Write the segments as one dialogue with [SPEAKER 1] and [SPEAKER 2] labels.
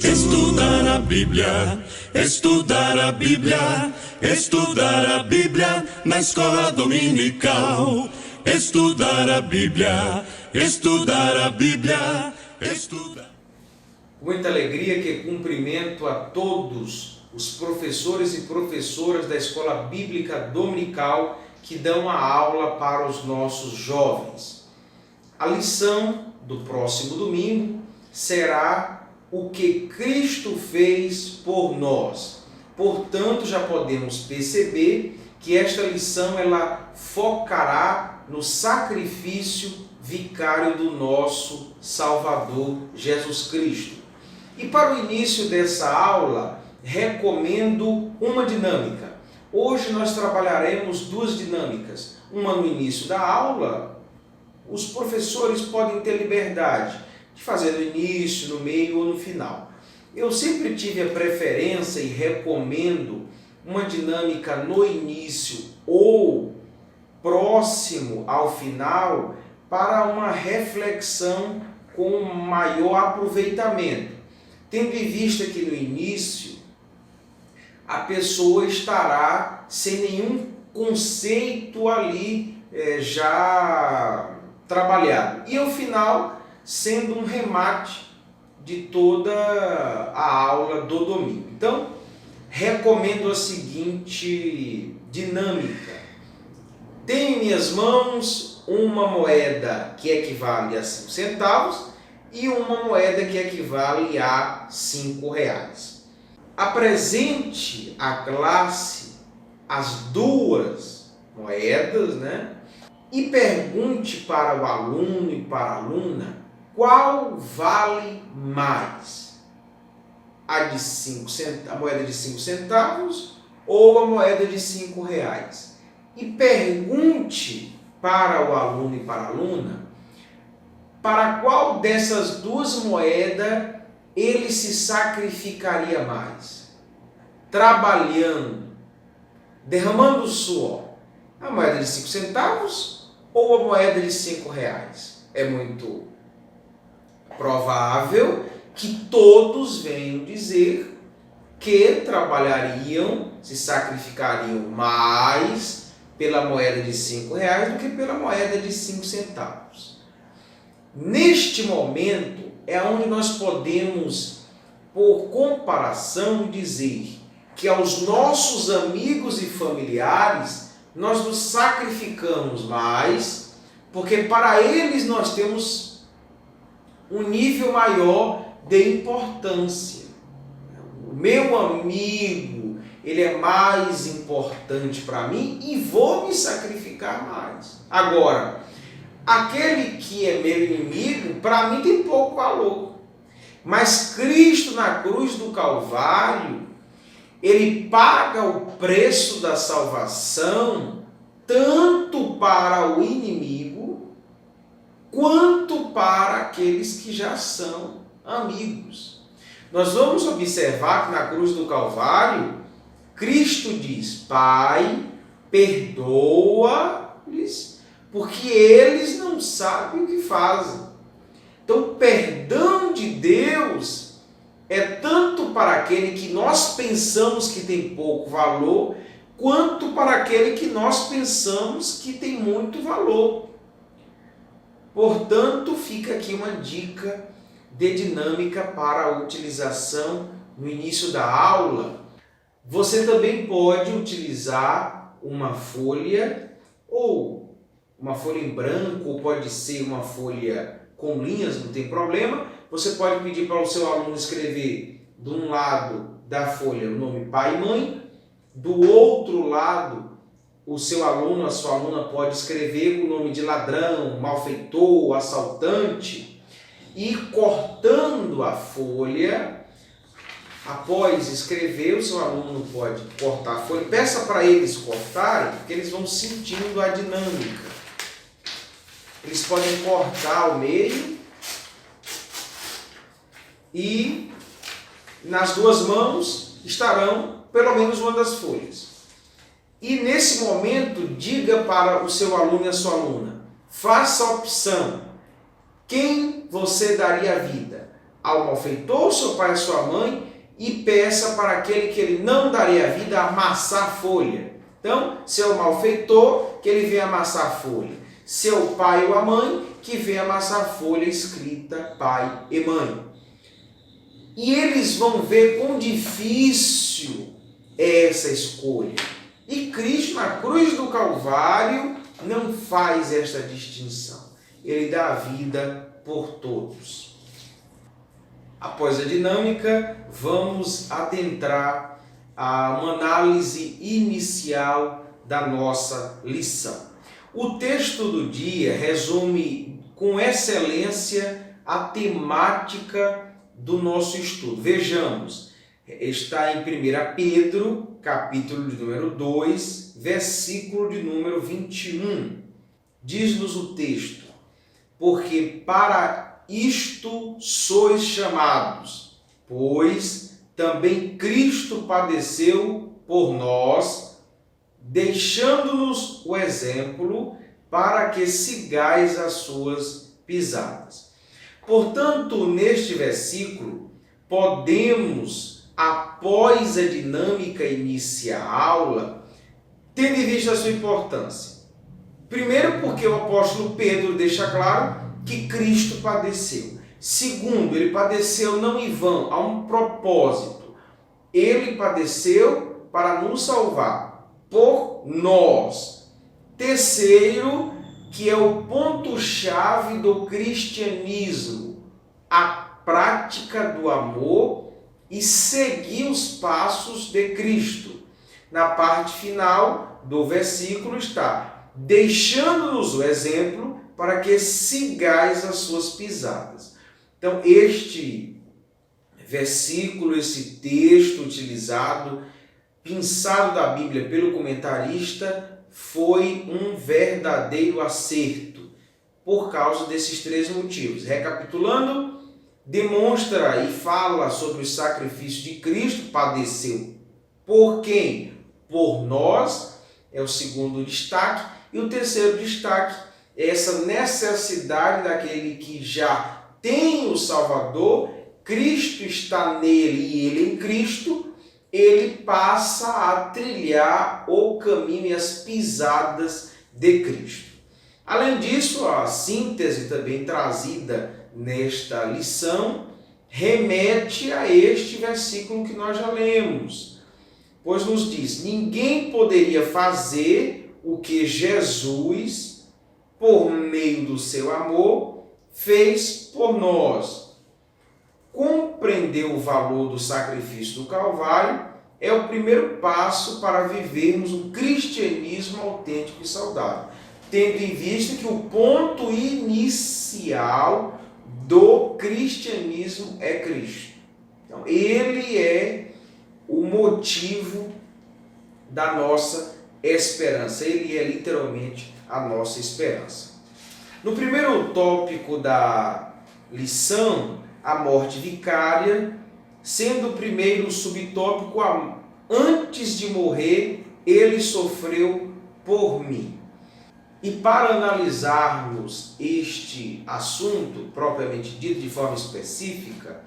[SPEAKER 1] Estudar a Bíblia, estudar a Bíblia, estudar a Bíblia na escola dominical. Estudar a Bíblia, estudar a Bíblia, estudar.
[SPEAKER 2] Muita alegria que cumprimento a todos os professores e professoras da Escola Bíblica Dominical que dão a aula para os nossos jovens. A lição do próximo domingo será o que Cristo fez por nós. Portanto, já podemos perceber que esta lição ela focará no sacrifício vicário do nosso Salvador Jesus Cristo. E para o início dessa aula, recomendo uma dinâmica. Hoje nós trabalharemos duas dinâmicas. Uma no início da aula, os professores podem ter liberdade de fazer no início, no meio ou no final. Eu sempre tive a preferência e recomendo uma dinâmica no início ou próximo ao final para uma reflexão com maior aproveitamento. Tendo em vista que no início a pessoa estará sem nenhum conceito ali já trabalhado. E ao final, sendo um remate de toda a aula do domingo. Então, recomendo a seguinte dinâmica. Tenho em minhas mãos uma moeda que equivale a 5 centavos e uma moeda que equivale a 5 reais. Apresente à classe as duas moedas, e pergunte para o aluno e para a aluna qual vale mais, a moeda de 5 centavos ou a moeda de 5 reais. E pergunte para o aluno e para a aluna para qual dessas duas moedas ele se sacrificaria mais, trabalhando, derramando suor, a moeda de 5 centavos ou a moeda de 5 reais. É muito provável que todos venham dizer que trabalhariam, se sacrificariam mais pela moeda de 5 reais do que pela moeda de 5 centavos. Neste momento é onde nós podemos, por comparação, dizer que aos nossos amigos e familiares nós nos sacrificamos mais, porque para eles nós temos um nível maior de importância. O meu amigo, ele é mais importante para mim e vou me sacrificar mais. Agora, aquele que é meu inimigo, para mim tem pouco valor. Mas Cristo na cruz do Calvário, ele paga o preço da salvação tanto para o inimigo quanto para aqueles que já são amigos. Nós vamos observar que na cruz do Calvário, Cristo diz: Pai, perdoa-lhes, porque eles não sabem o que fazem. Então, o perdão de Deus é tanto para aquele que nós pensamos que tem pouco valor, quanto para aquele que nós pensamos que tem muito valor. Portanto, fica aqui uma dica de dinâmica para a utilização no início da aula. Você também pode utilizar uma folha, ou uma folha em branco, ou pode ser uma folha com linhas, não tem problema. Você pode pedir para o seu aluno escrever de um lado da folha o nome pai e mãe, do outro lado o seu aluno, a sua aluna pode escrever o nome de ladrão, malfeitor, assaltante, e cortando a folha, após escrever, o seu aluno pode cortar a folha. Peça para eles cortarem, porque eles vão sentindo a dinâmica. Eles podem cortar ao meio e nas duas mãos estarão pelo menos uma das folhas. E nesse momento, diga para o seu aluno e a sua aluna, faça a opção quem você daria a vida? Ao malfeitor, seu pai e sua mãe? E peça para aquele que ele não daria a vida amassar a folha. Então, se é o malfeitor, que ele venha amassar a folha. Se é o pai ou a mãe, que venha amassar a folha escrita pai e mãe. E eles vão ver quão difícil é essa escolha. E Cristo, na cruz do Calvário, não faz esta distinção. Ele dá a vida por todos. Após a dinâmica, vamos adentrar a uma análise inicial da nossa lição. O texto do dia resume com excelência a temática do nosso estudo. Vejamos, está em 1 Pedro, capítulo de número 2, versículo de número 21. Diz-nos o texto: porque para isto sois chamados, pois também Cristo padeceu por nós, deixando-nos o exemplo para que sigais as suas pisadas. Portanto, neste versículo, podemos, após a dinâmica iniciar a aula, tendo em vista a sua importância. Primeiro, porque o apóstolo Pedro deixa claro que Cristo padeceu. Segundo, ele padeceu não em vão, há um propósito. Ele padeceu para nos salvar por nós. Terceiro, que é o ponto-chave do cristianismo, a prática do amor e seguir os passos de Cristo. Na parte final do versículo está: deixando-nos o exemplo para que sigais as suas pisadas. Então, este versículo, esse texto utilizado, pensado da Bíblia pelo comentarista, foi um verdadeiro acerto, por causa desses três motivos. Recapitulando, demonstra e fala sobre o sacrifício de Cristo, padeceu por quem? Por nós, é o segundo destaque. E o terceiro destaque, essa necessidade daquele que já tem o Salvador, Cristo está nele e ele em Cristo, ele passa a trilhar o caminho e as pisadas de Cristo. Além disso, a síntese também trazida nesta lição remete a este versículo que nós já lemos, pois nos diz: ninguém poderia fazer o que Jesus, por meio do seu amor, fez por nós. Compreender o valor do sacrifício do Calvário é o primeiro passo para vivermos um cristianismo autêntico e saudável, tendo em vista que o ponto inicial do cristianismo é Cristo. Então, ele é o motivo da nossa esperança, ele é literalmente a nossa esperança. No primeiro tópico da lição, a morte vicária, sendo o primeiro subtópico, antes de morrer, ele sofreu por mim. E para analisarmos este assunto, propriamente dito de forma específica,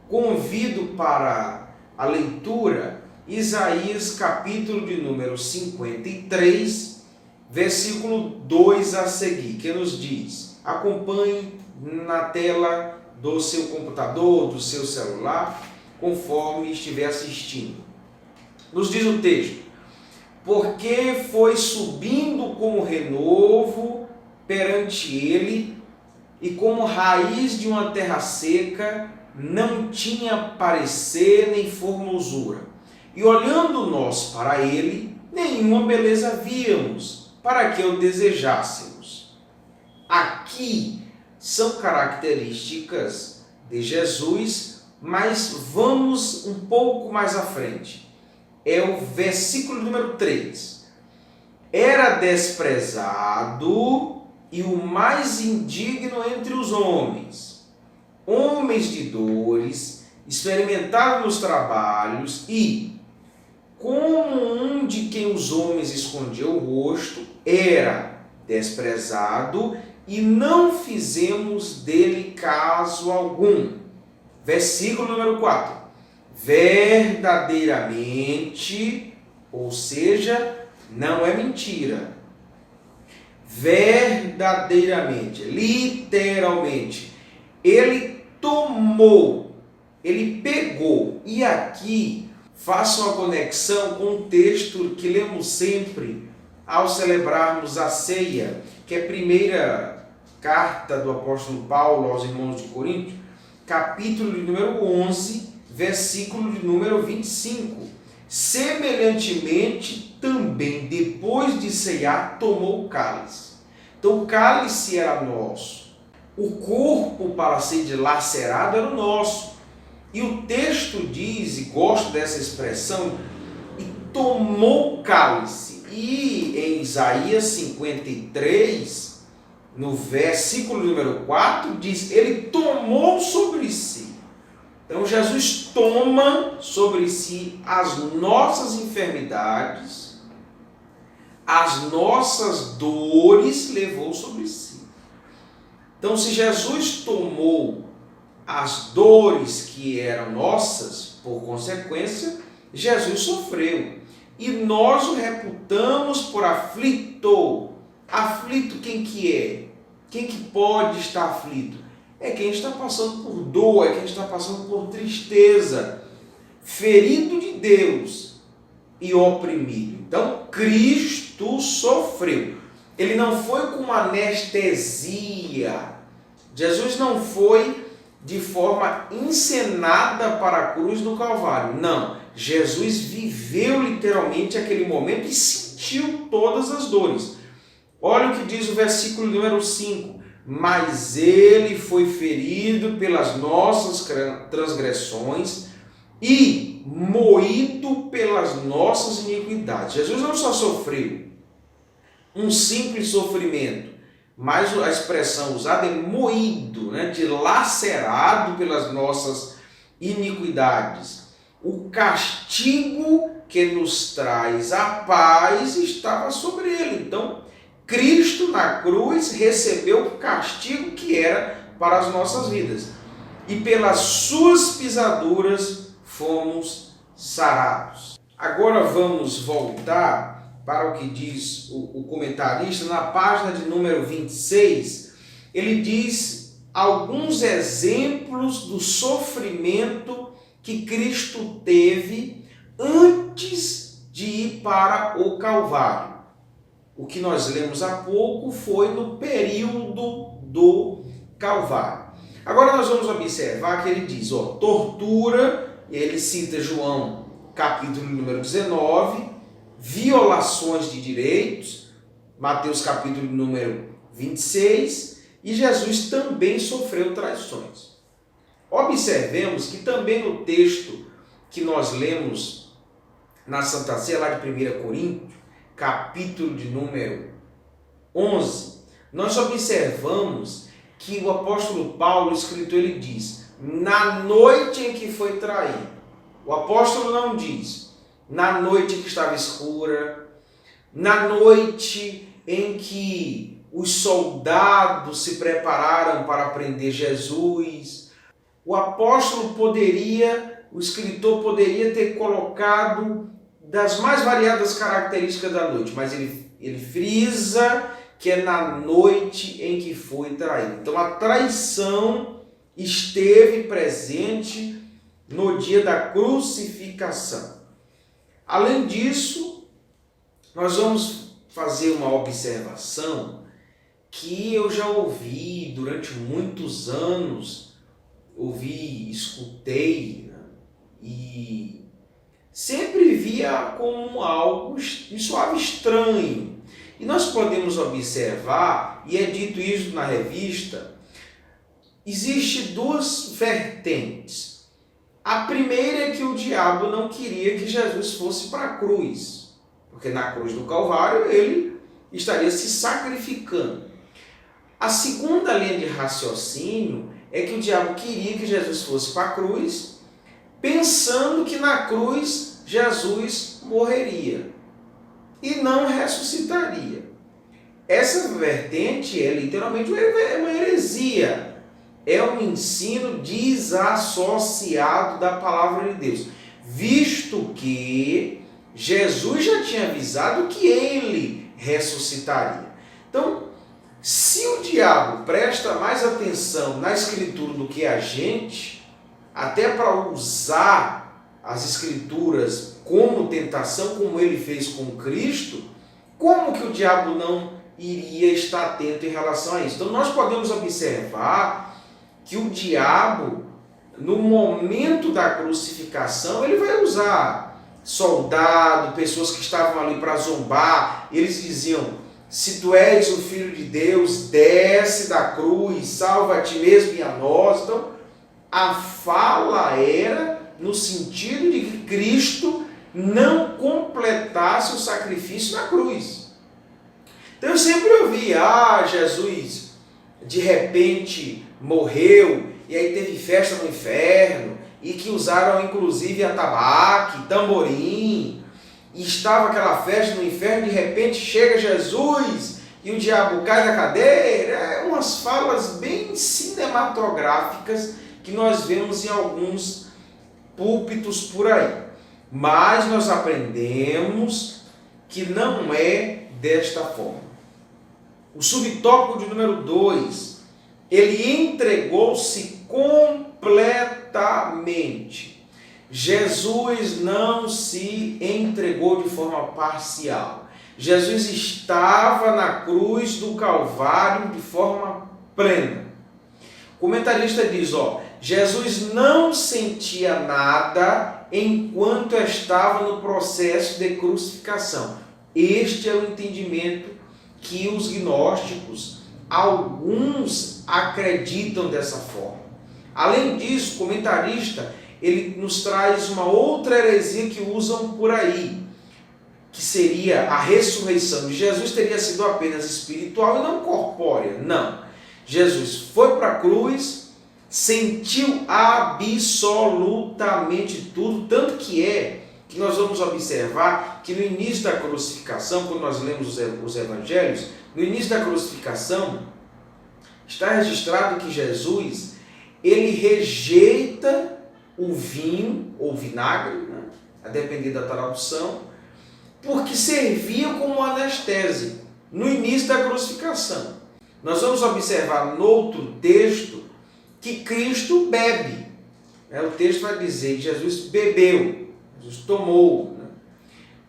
[SPEAKER 2] convido para a leitura Isaías capítulo de número 53, versículo 2 a seguir, que nos diz: acompanhe na tela do seu computador, do seu celular, conforme estiver assistindo. Nos diz o texto: porque foi subindo como renovo perante ele, e como raiz de uma terra seca, não tinha parecer nem formosura. E olhando nós para ele, nenhuma beleza víamos, para que o desejássemos. Aqui são características de Jesus, mas vamos um pouco mais à frente. É o versículo número 3. Era desprezado e o mais indigno entre os homens, homens de dores, experimentado nos trabalhos e, como um de quem os homens escondiam o rosto, era desprezado e não fizemos dele caso algum. Versículo número 4. Verdadeiramente, ou seja, não é mentira. Verdadeiramente, literalmente, ele tomou, ele pegou. E aqui faço uma conexão com um texto que lemos sempre ao celebrarmos a ceia, que é a primeira carta do apóstolo Paulo aos irmãos de Corinto, capítulo de número 11, versículo de número 25. Semelhantemente, também depois de ceiar, tomou o cálice. Então o cálice era nosso. O corpo para ser dilacerado era o nosso. E o texto diz, e gosto dessa expressão, e tomou o cálice. E em Isaías 53, no versículo número 4, diz, ele tomou sobre si. Então Jesus toma sobre si as nossas enfermidades, as nossas dores, levou sobre si. Então se Jesus tomou as dores que eram nossas, por consequência, Jesus sofreu. E nós o reputamos por aflito. Aflito quem que é? Quem que pode estar aflito? É quem está passando por dor, é quem está passando por tristeza, ferido de Deus e oprimido. Então, Cristo sofreu. Ele não foi com anestesia. Jesus não foi de forma encenada para a cruz do Calvário. Não. Jesus viveu literalmente aquele momento e sentiu todas as dores. Olha o que diz o versículo número 5. Mas ele foi ferido pelas nossas transgressões e moído pelas nossas iniquidades. Jesus não só sofreu um simples sofrimento, mas a expressão usada é moído, dilacerado pelas nossas iniquidades. O castigo que nos traz a paz estava sobre ele. Então, Cristo na cruz recebeu o castigo que era para as nossas vidas. E pelas suas pisaduras fomos sarados. Agora vamos voltar para o que diz o comentarista na página de número 26. Ele diz alguns exemplos do sofrimento que Cristo teve antes de ir para o Calvário. O que nós lemos há pouco foi no período do Calvário. Agora nós vamos observar que ele diz, tortura, e ele cita João, capítulo número 19, violações de direitos, Mateus capítulo número 26, e Jesus também sofreu traições. Observemos que também no texto que nós lemos na Santa Ceia, lá de 1 Coríntios, capítulo de número 11, nós observamos que o apóstolo Paulo, o escritor, ele diz, na noite em que foi traído. O apóstolo não diz, na noite que estava escura, na noite em que os soldados se prepararam para prender Jesus. O apóstolo o escritor poderia ter colocado das mais variadas características da noite, mas ele frisa que é na noite em que foi traído. Então a traição esteve presente no dia da crucificação. Além disso, nós vamos fazer uma observação que eu já ouvi durante muitos anos, escutei, e sempre via como algo de suave estranho. E nós podemos observar, e é dito isso na revista, existe duas vertentes. A primeira é que o diabo não queria que Jesus fosse para a cruz, porque na cruz do Calvário ele estaria se sacrificando. A segunda linha de raciocínio é que o diabo queria que Jesus fosse para a cruz, pensando que na cruz Jesus morreria e não ressuscitaria. Essa vertente é literalmente uma heresia. É um ensino desassociado da palavra de Deus, visto que Jesus já tinha avisado que ele ressuscitaria. Então, se o diabo presta mais atenção na Escritura do que a gente, até para usar as Escrituras como tentação, como ele fez com Cristo, como que o diabo não iria estar atento em relação a isso? Então nós podemos observar que o diabo, no momento da crucificação, ele vai usar soldado, pessoas que estavam ali para zombar. Eles diziam: se tu és o Filho de Deus, desce da cruz, salva a ti mesmo e a nós. Então, a fala era no sentido de que Cristo não completasse o sacrifício na cruz. Então, eu sempre ouvi: Jesus de repente morreu e aí teve festa no inferno, e que usaram inclusive atabaque, tamborim, e estava aquela festa no inferno, de repente chega Jesus e o diabo cai da cadeira. Umas falas bem cinematográficas que nós vemos em alguns púlpitos por aí. Mas nós aprendemos que não é desta forma. O subtópico de número 2, ele entregou-se completamente. Jesus não se entregou de forma parcial. Jesus estava na cruz do Calvário de forma plena. O comentarista diz: Jesus não sentia nada enquanto estava no processo de crucificação. Este é o entendimento que os gnósticos, alguns, acreditam dessa forma. Além disso, o comentarista, ele nos traz uma outra heresia que usam por aí, que seria a ressurreição de Jesus teria sido apenas espiritual e não corpórea. Não. Jesus foi para a cruz, sentiu absolutamente tudo, tanto que nós vamos observar que no início da crucificação, quando nós lemos os evangelhos, no início da crucificação, está registrado que Jesus, ele rejeita o vinho ou vinagre, a depender da tradução, porque servia como anestésico no início da crucificação. Nós vamos observar no outro texto que Cristo bebe. O texto vai dizer que Jesus bebeu, Jesus tomou.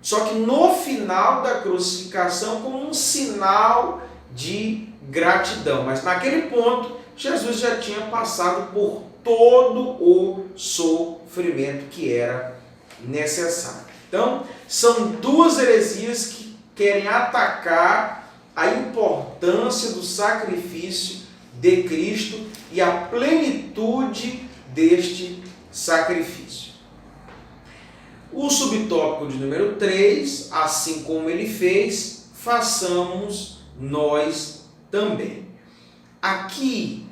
[SPEAKER 2] Só que no final da crucificação, como um sinal de gratidão. Mas naquele ponto, Jesus já tinha passado por todo o sofrimento que era necessário. Então, são duas heresias que querem atacar a importância do sacrifício de Cristo e a plenitude deste sacrifício. O subtópico de número 3, assim como ele fez, façamos nós também. Aqui,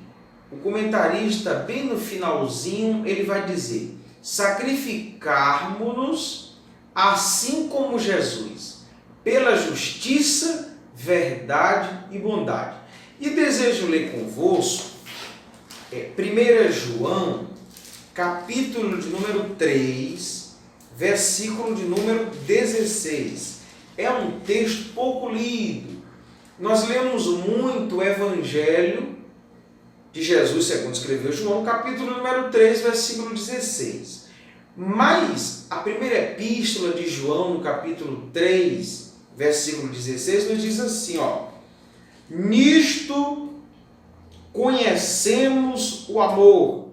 [SPEAKER 2] o comentarista, bem no finalzinho, ele vai dizer: sacrificarmos-nos assim como Jesus, pela justiça, verdade e bondade. E desejo ler convosco 1 João, capítulo de número 3, versículo de número 16. É um texto pouco lido. Nós lemos muito o Evangelho de Jesus, segundo escreveu João, capítulo número 3, versículo 16. Mas a primeira epístola de João, no capítulo 3, versículo 16, nos diz assim: nisto conhecemos o amor,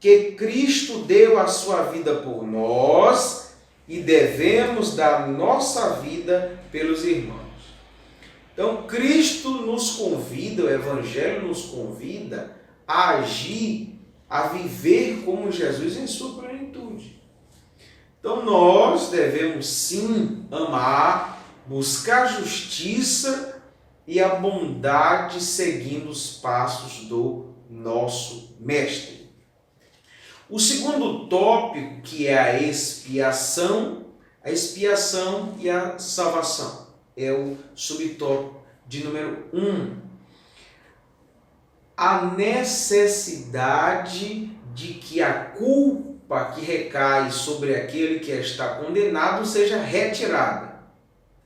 [SPEAKER 2] que Cristo deu a sua vida por nós e devemos dar nossa vida pelos irmãos. Então, Cristo nos convida, o Evangelho nos convida a agir, a viver como Jesus em sua plenitude. Então, nós devemos sim amar, buscar justiça e a bondade seguindo os passos do nosso Mestre. O segundo tópico, que é a expiação e a salvação, é o subtópico de número 1, a necessidade de que a culpa que recai sobre aquele que está condenado seja retirada.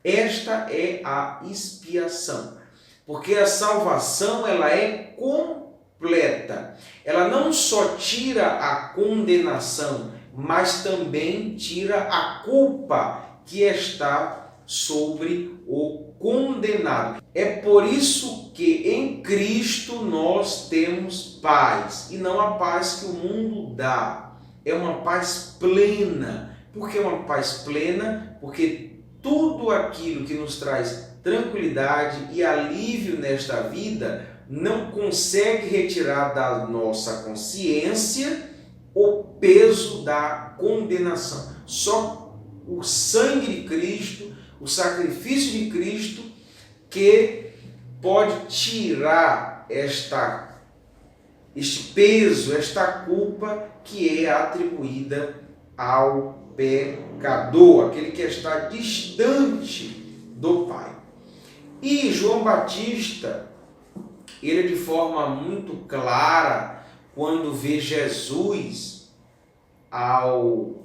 [SPEAKER 2] Esta é a expiação, porque a salvação ela é completa. Ela não só tira a condenação, mas também tira a culpa que está sobre o condenado. É por isso que em Cristo nós temos paz, e não a paz que o mundo dá. É uma paz plena. Por que uma paz plena? Porque tudo aquilo que nos traz tranquilidade e alívio nesta vida não consegue retirar da nossa consciência o peso da condenação. Só o sangue de Cristo, o sacrifício de Cristo, que pode tirar este peso, esta culpa que é atribuída ao pecador, aquele que está distante do Pai. E João Batista, ele de forma muito clara, quando vê Jesus ao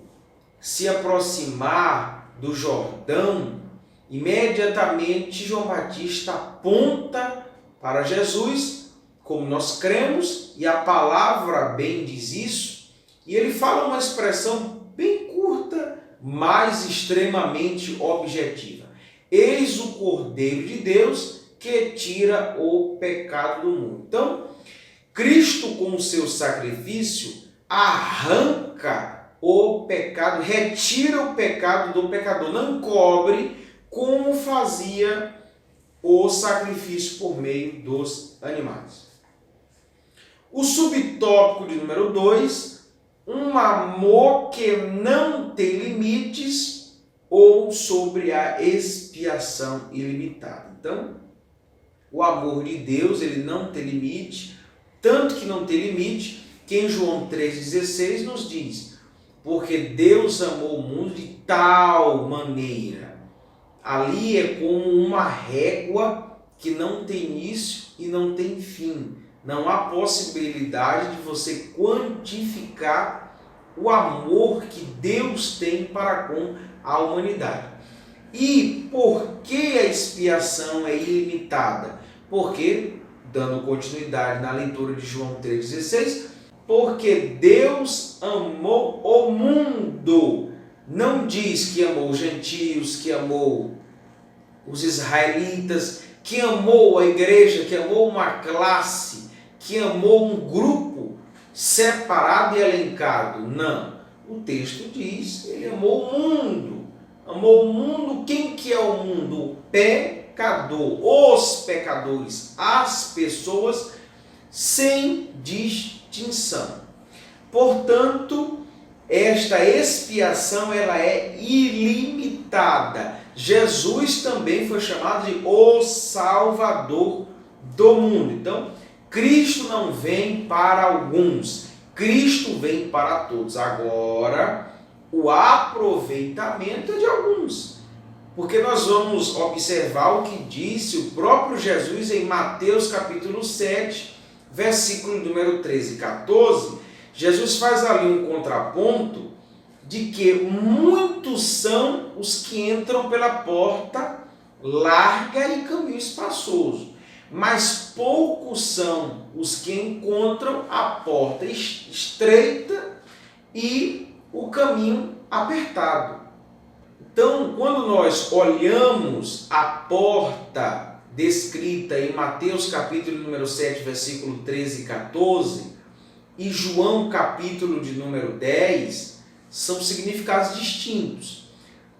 [SPEAKER 2] se aproximar do Jordão, imediatamente João Batista aponta para Jesus, como nós cremos, e a palavra bem diz isso, e ele fala uma expressão bem curta, mas extremamente objetiva. Eis o Cordeiro de Deus que tira o pecado do mundo. Então, Cristo com o seu sacrifício arranca o pecado, retira o pecado do pecador, não cobre como fazia o sacrifício por meio dos animais. O subtópico de número 2, um amor que não tem limites, ou sobre a expiação ilimitada. Então, o amor de Deus, ele não tem limite, tanto que não tem limite, que em João 3,16 nos diz, porque Deus amou o mundo de tal maneira. Ali é como uma régua que não tem início e não tem fim. Não há possibilidade de você quantificar o amor que Deus tem para com a humanidade. E por que a expiação é ilimitada? Porque, dando continuidade na leitura de João 3,16, porque Deus amou o mundo. Não diz que amou os gentios, que amou os israelitas, que amou a igreja, que amou uma classe, que amou um grupo separado e elencado. Não. O texto diz, ele amou o mundo. Amou o mundo. Quem que é o mundo? O pecador, os pecadores, as pessoas sem distinção. Portanto, esta expiação ela é ilimitada. Jesus também foi chamado de o Salvador do mundo. Então, Cristo não vem para alguns, Cristo vem para todos. Agora, o aproveitamento é de alguns, porque nós vamos observar o que disse o próprio Jesus em Mateus capítulo 7, versículo número 13 e 14. Jesus faz ali um contraponto de que muitos são os que entram pela porta larga e caminho espaçoso, mas poucos são os que encontram a porta estreita e o caminho apertado. Então, quando nós olhamos a porta descrita em Mateus capítulo número 7, versículo 13 e 14, e João capítulo de número 10, são significados distintos.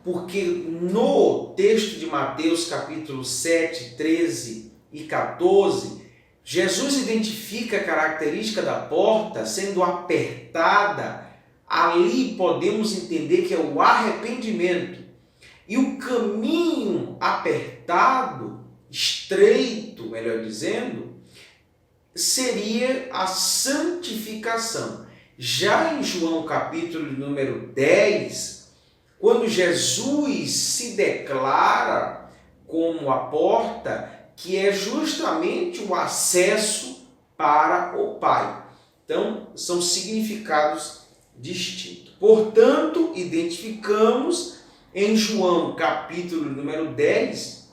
[SPEAKER 2] Porque no texto de Mateus capítulo 7, 13 e 14, Jesus identifica a característica da porta sendo apertada. Ali podemos entender que é o arrependimento. E o caminho apertado, estreito, melhor dizendo, seria a santificação. Já em João capítulo número 10, quando Jesus se declara como a porta, que é justamente o acesso para o Pai. Então, são significados distintos. Portanto, identificamos em João, capítulo número 10,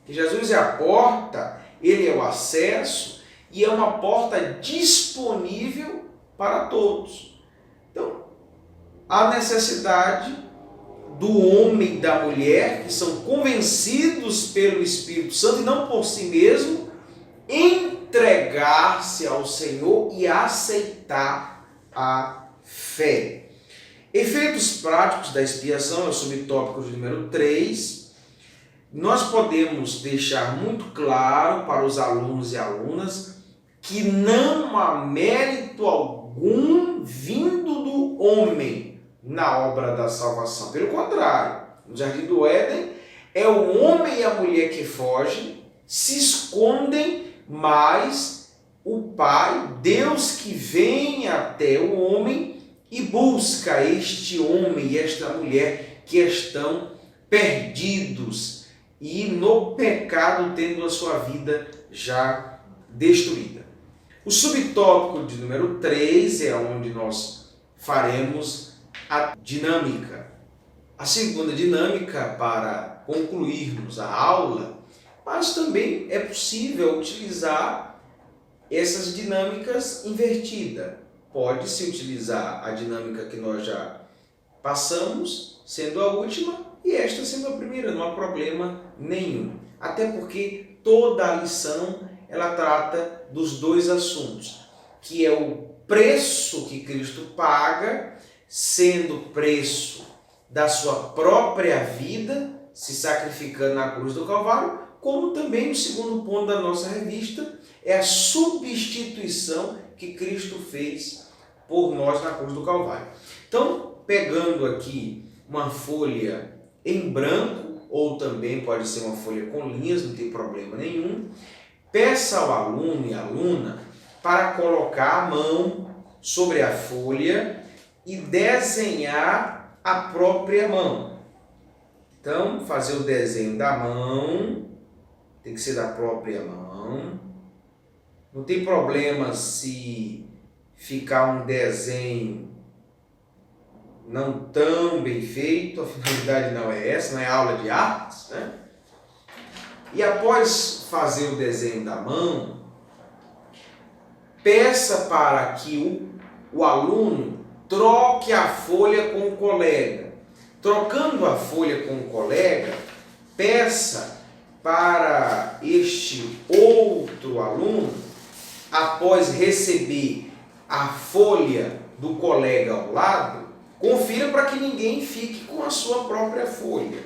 [SPEAKER 2] que Jesus é a porta, ele é o acesso e é uma porta disponível para todos. Então, há necessidade do homem e da mulher, que são convencidos pelo Espírito Santo e não por si mesmo, entregar-se ao Senhor e aceitar a fé. Efeitos práticos da expiação é o subtópico de número 3. Nós podemos deixar muito claro para os alunos e alunas que não há mérito algum vindo do homem na obra da salvação. Pelo contrário, no Jardim do Éden, é o homem e a mulher que fogem, se escondem, mas o Pai, Deus que vem até o homem e busca este homem e esta mulher que estão perdidos e no pecado, tendo a sua vida já destruída. O subtópico de número 3 é onde nós faremos a dinâmica. A segunda dinâmica para concluirmos a aula, mas também é possível utilizar essas dinâmicas invertidas. Pode-se utilizar a dinâmica que nós já passamos, sendo a última, e esta sendo a primeira, não há problema nenhum. Até porque toda a lição ela trata dos dois assuntos, que é o preço que Cristo paga, sendo preço da sua própria vida, se sacrificando na cruz do Calvário, como também o segundo ponto da nossa revista, é a substituição que Cristo fez por nós na cruz do Calvário. Então, pegando aqui uma folha em branco, ou também pode ser uma folha com linhas, não tem problema nenhum, peça ao aluno e aluna para colocar a mão sobre a folha e desenhar a própria mão. Então, fazer o desenho da mão, tem que ser da própria mão. Não tem problema se ficar um desenho não tão bem feito, a finalidade não é essa, não é aula de artes, né? E após fazer o desenho da mão, peça para que o aluno troque a folha com o colega. Trocando a folha com o colega, peça para este outro aluno, após receber a folha do colega ao lado, confira para que ninguém fique com a sua própria folha.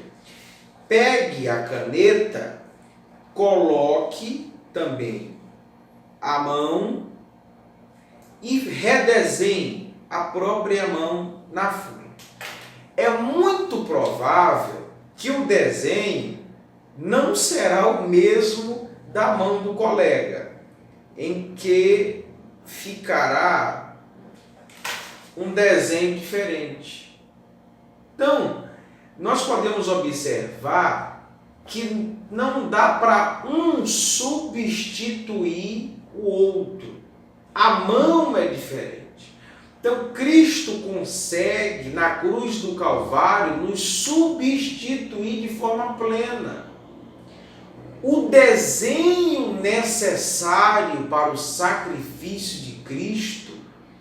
[SPEAKER 2] Pegue a caneta, coloque também a mão e redesenhe a própria mão na folha. É muito provável que o desenho não será o mesmo da mão do colega, em que ficará um desenho diferente. Então, nós podemos observar que não dá para um substituir o outro. A mão é diferente. Então, Cristo consegue, na cruz do Calvário, nos substituir de forma plena. O desenho necessário para o sacrifício de Cristo,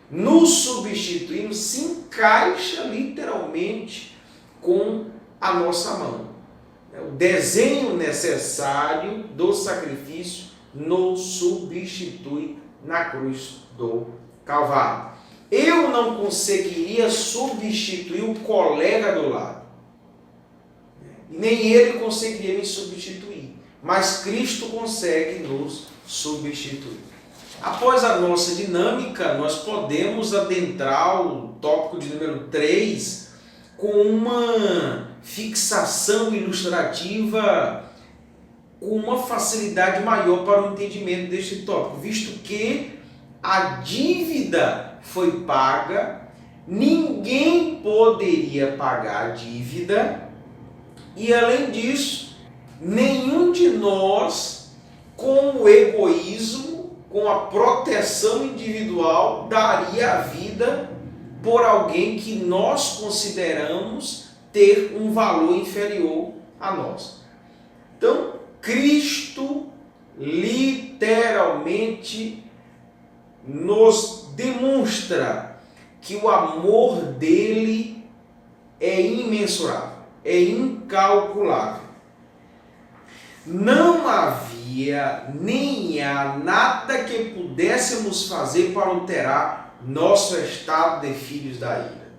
[SPEAKER 2] nos substituindo, se encaixa literalmente com a nossa mão. O desenho necessário do sacrifício nos substitui na cruz do Calvário. Eu não conseguiria substituir o colega do lado. Nem ele conseguiria me substituir. Mas Cristo consegue nos substituir. Após a nossa dinâmica, nós podemos adentrar o tópico de número 3 com uma fixação ilustrativa com uma facilidade maior para o entendimento deste tópico, visto que a dívida foi paga, ninguém poderia pagar a dívida e, além disso, nenhum de nós com o egoísmo, com a proteção individual, daria a vida por alguém que nós consideramos ter um valor inferior a nós. Então, Cristo literalmente nos demonstra que o amor dele é imensurável, é incalculável. Não havia nem há nada que pudéssemos fazer para alterar nosso estado de filhos da ira.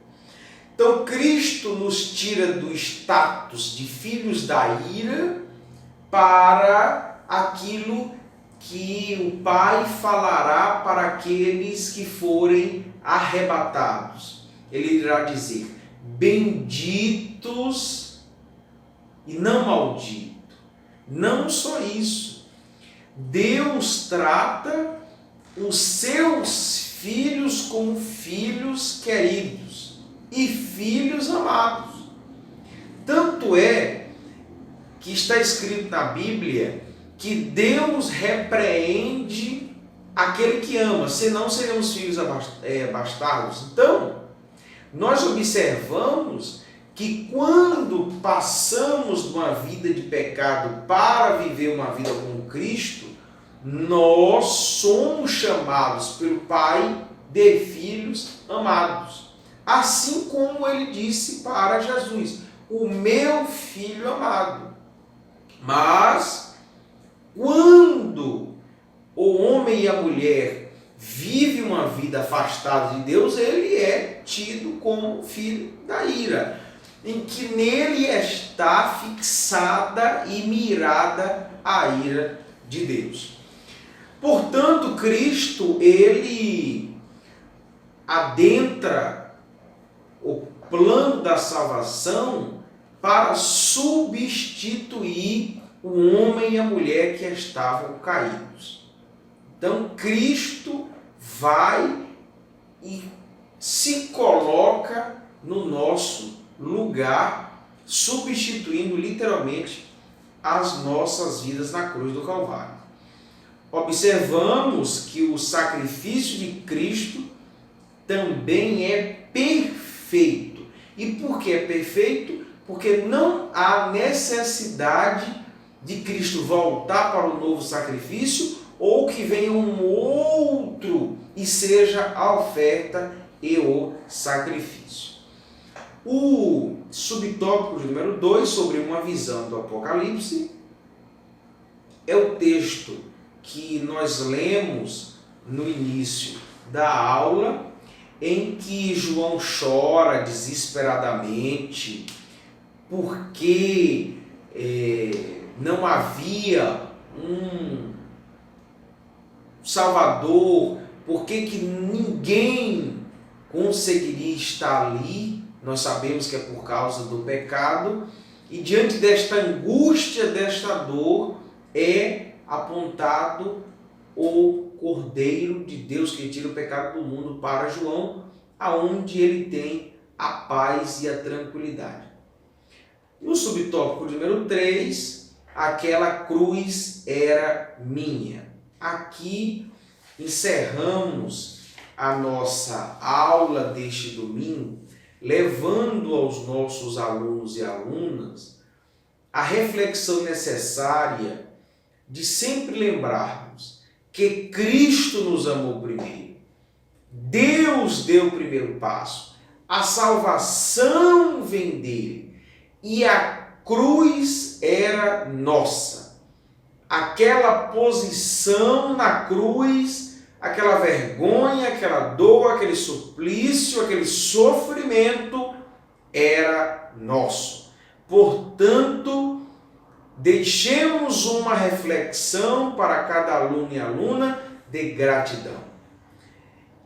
[SPEAKER 2] Então Cristo nos tira do status de filhos da ira para aquilo que o Pai falará para aqueles que forem arrebatados. Ele irá dizer: benditos e não malditos. Não só isso, Deus trata os seus filhos como filhos queridos e filhos amados. Tanto é que está escrito na Bíblia que Deus repreende aquele que ama, senão seremos filhos bastardos. Então, nós observamos que quando passamos de uma vida de pecado para viver uma vida com Cristo, nós somos chamados pelo Pai de filhos amados. Assim como ele disse para Jesus: o meu filho amado. Mas, quando o homem e a mulher vivem uma vida afastada de Deus, ele é tido como filho da ira, em que nele está fixada e mirada a ira de Deus. Portanto, Cristo, ele adentra o plano da salvação para substituir o homem e a mulher que estavam caídos. Então, Cristo vai e se coloca no nosso lugar, substituindo literalmente as nossas vidas na cruz do Calvário. Observamos que o sacrifício de Cristo também é perfeito. E por que é perfeito? Porque não há necessidade de Cristo voltar para o novo sacrifício ou que venha um outro e seja a oferta e o sacrifício. O subtópico de número 2, sobre uma visão do Apocalipse, é o texto que nós lemos no início da aula, em que João chora desesperadamente porque não havia um Salvador, porque que ninguém conseguiria estar ali. Nós sabemos que é por causa do pecado, e diante desta angústia, desta dor, é apontado o Cordeiro de Deus que tira o pecado do mundo para João, aonde ele tem a paz e a tranquilidade. No subtópico número 3, aquela cruz era minha. Aqui encerramos a nossa aula deste domingo, levando aos nossos alunos e alunas a reflexão necessária de sempre lembrarmos que Cristo nos amou primeiro. Deus deu o primeiro passo. A salvação vem dele. E a cruz era nossa. Aquela posição na cruz, aquela vergonha, aquela dor, aquele suplício, aquele sofrimento era nosso. Portanto, deixemos uma reflexão para cada aluno e aluna de gratidão.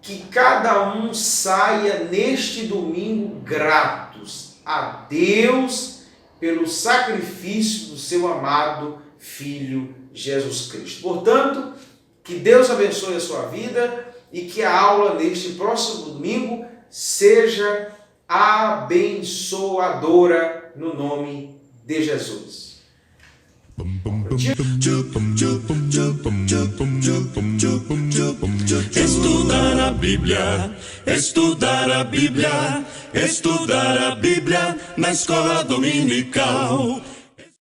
[SPEAKER 2] Que cada um saia neste domingo gratos a Deus pelo sacrifício do seu amado Filho Jesus Cristo. Portanto, que Deus abençoe a sua vida e que a aula neste próximo domingo seja abençoadora no nome de Jesus.
[SPEAKER 1] Estudar a Bíblia, estudar a Bíblia, estudar a Bíblia na escola dominical.